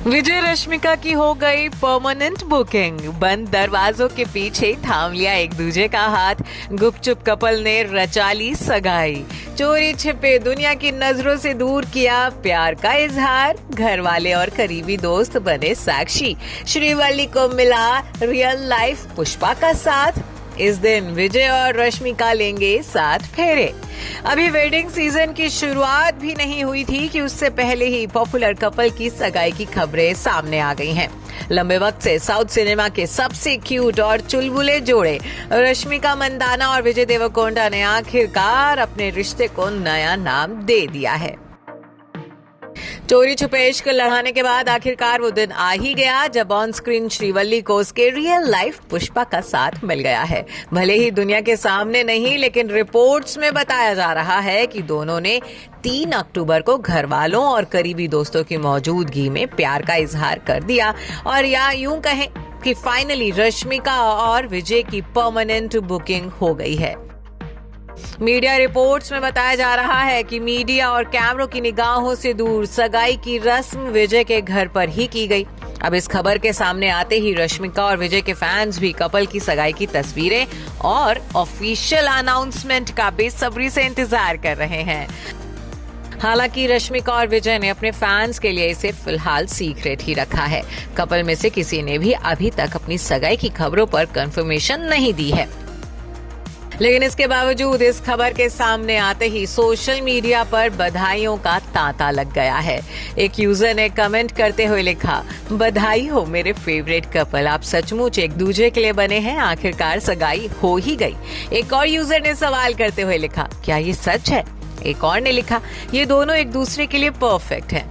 विजय रश्मिका की हो गई परमानेंट बुकिंग। बंद दरवाजों के पीछे थाम लिया एक दूजे का हाथ। गुपचुप कपल ने रचा ली सगाई। चोरी छिपे दुनिया की नजरों से दूर किया प्यार का इजहार। घर वाले और करीबी दोस्त बने साक्षी। श्रीवल्ली को मिला रियल लाइफ पुष्पा का साथ। इस दिन विजय और रश्मिका लेंगे 7 फेरे। अभी वेडिंग सीजन की शुरुआत भी नहीं हुई थी कि उससे पहले ही पॉपुलर कपल की सगाई की खबरें सामने आ गई हैं। लंबे वक्त से साउथ सिनेमा के सबसे क्यूट और चुलबुले जोड़े रश्मिका मंदाना और विजय देवरकोंडा ने आखिरकार अपने रिश्ते को नया नाम दे दिया है। चोरी छुपे इश्क लड़ाने के बाद आखिरकार वो दिन आ ही गया जब ऑन स्क्रीन श्रीवल्ली को उसके रियल लाइफ पुष्पा का साथ मिल गया है। भले ही दुनिया के सामने नहीं, लेकिन रिपोर्ट्स में बताया जा रहा है कि दोनों ने 3 अक्टूबर को घर वालों और करीबी दोस्तों की मौजूदगी में प्यार का इजहार कर दिया। और या यूं कहें कि फाइनली रश्मिका और विजय की परमानेंट बुकिंग हो गई है। मीडिया रिपोर्ट्स में बताया जा रहा है कि मीडिया और कैमरों की निगाहों से दूर सगाई की रस्म विजय के घर पर ही की गई। अब इस खबर के सामने आते ही रश्मिका और विजय के फैंस भी कपल की सगाई की तस्वीरें और ऑफिशियल अनाउंसमेंट का बेसब्री से इंतजार कर रहे हैं। हालांकि रश्मिका और विजय ने अपने फैंस के लिए इसे फिलहाल सीक्रेट ही रखा है। कपल में से किसी ने भी अभी तक अपनी सगाई की खबरों पर कंफर्मेशन नहीं दी है। लेकिन इसके बावजूद इस खबर के सामने आते ही सोशल मीडिया पर बधाइयों का तांता लग गया है। एक यूजर ने कमेंट करते हुए लिखा, बधाई हो मेरे फेवरेट कपल, आप सचमुच एक दूसरे के लिए बने हैं, आखिरकार सगाई हो ही गई। एक और यूजर ने सवाल करते हुए लिखा, क्या ये सच है? एक और ने लिखा, ये दोनों एक दूसरे के लिए परफेक्ट हैं।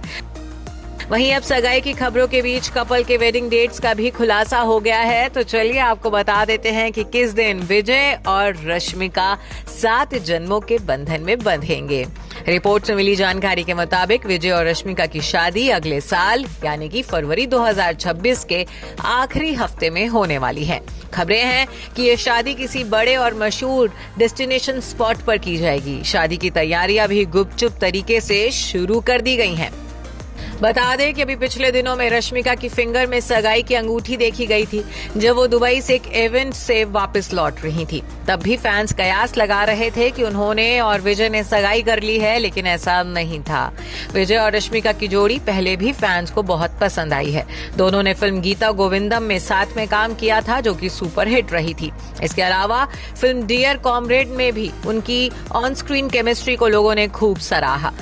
वहीं अब सगाई की खबरों के बीच कपल के वेडिंग डेट्स का भी खुलासा हो गया है। तो चलिए आपको बता देते हैं कि किस दिन विजय और रश्मिका 7 जन्मों के बंधन में बंधेंगे। रिपोर्ट से मिली जानकारी के मुताबिक विजय और रश्मिका की शादी अगले साल यानी कि फरवरी 2026 के आखिरी हफ्ते में होने वाली है। खबरें हैं कि ये शादी किसी बड़े और मशहूर डेस्टिनेशन स्पॉट पर की जाएगी। शादी की तैयारियां भी गुपचुप तरीके से शुरू कर दी गई हैं। बता दें कि अभी पिछले दिनों में रश्मिका की फिंगर में सगाई की अंगूठी देखी गई थी, जब वो दुबई से एक इवेंट से वापस लौट रही थी। तब भी फैंस कयास लगा रहे थे कि उन्होंने और विजय ने सगाई कर ली है, लेकिन ऐसा नहीं था। विजय और रश्मिका की जोड़ी पहले भी फैंस को बहुत पसंद आई है। दोनों ने फिल्म गीता गोविंदम में साथ में काम किया था, जो कि सुपर हिट रही थी। इसके अलावा फिल्म डियर कॉमरेड में भी उनकी ऑन स्क्रीन केमिस्ट्री को लोगों ने खूब सराहा।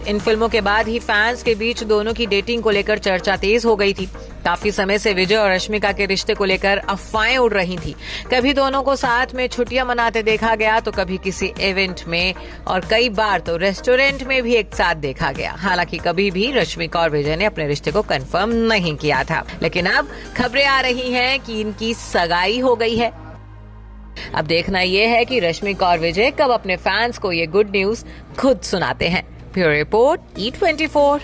इन फिल्मों के बाद ही फैंस के बीच दोनों की डेटिंग को लेकर चर्चा तेज हो गई थी। काफी समय से विजय और रश्मिका के रिश्ते को लेकर अफवाहें उड़ रही थी। कभी दोनों को साथ में छुट्टियां मनाते देखा गया, तो कभी किसी इवेंट में और कई बार तो रेस्टोरेंट में भी एक साथ देखा गया। हालांकि कभी भी रश्मिका और विजय ने अपने रिश्ते को कंफर्म नहीं किया था। लेकिन अब खबरें आ रही हैं कि इनकी सगाई हो गई है। अब देखना यह है कि रश्मिका और विजय कब अपने फैंस को ये गुड न्यूज खुद सुनाते हैं। Bureau report E24।